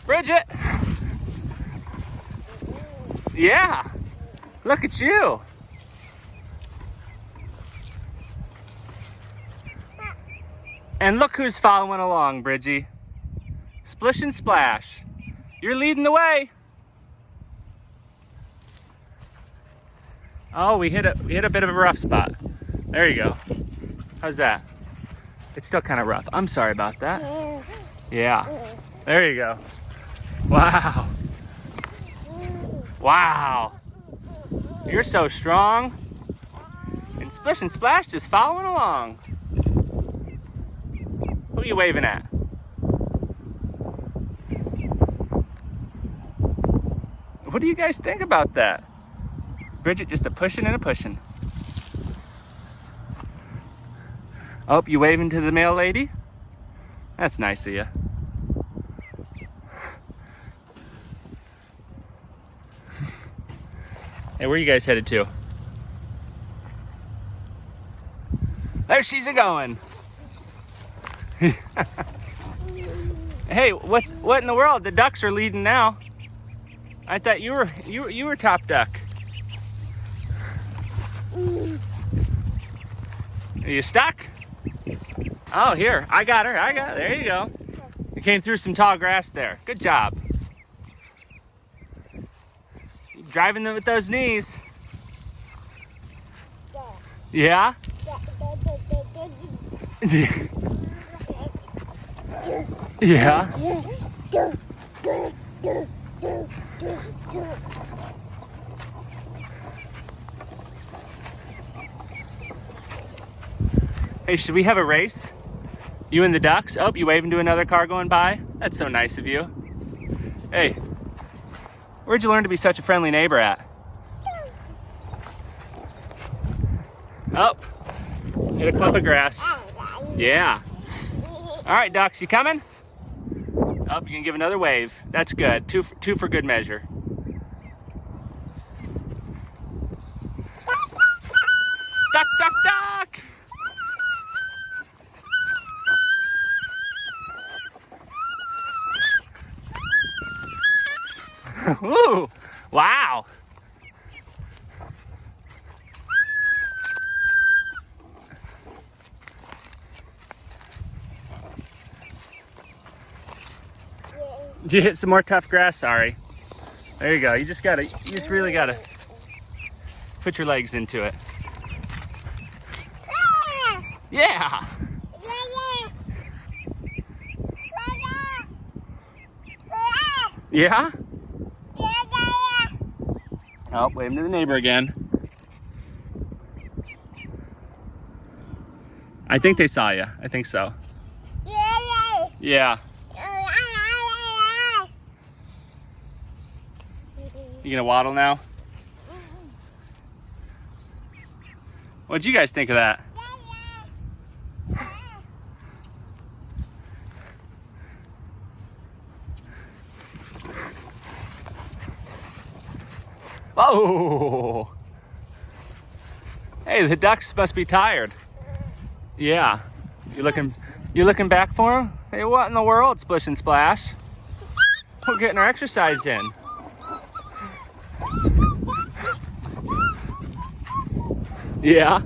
Bridget! Yeah! Look at you! And look who's following along, Bridgie. Splish and Splash. You're leading the way. Oh, we hit a bit of a rough spot. There you go. How's that? It's still kind of rough. I'm sorry about that. Yeah. There you go. Wow. Wow. You're so strong. And Splish and Splash just following along. Who are you waving at? What do you guys think about that? Bridget just a pushing and a pushing. Oh, you waving to the mail lady? That's nice of you. Hey, where are you guys headed to? There she's a-going. Hey, what in the world? The ducks are leading now. I thought you were top duck. Are you stuck? Oh, here, I got her. There you go. You came through some tall grass there. Good job. Driving them with those knees. Yeah? Yeah. Hey, should we have a race? You and the ducks? Oh, you waving to another car going by? That's so nice of you. Hey, where'd you learn to be such a friendly neighbor at? Oh, hit a clump of grass. Yeah. All right, ducks, you coming? Oh, you can give another wave. That's good. Two for good measure. Duck, duck, duck! Woo! Wow! Did you hit some more tough grass? Sorry. There you go. You just really gotta put your legs into it. Yeah! Yeah? Oh, wave to the neighbor again. I think they saw you. I think so. Yeah. You gonna waddle now? What'd you guys think of that? Whoa! Hey, the ducks must be tired. Yeah. You looking back for them? Hey, what in the world, Splish and Splash? We're getting our exercise in. Yeah.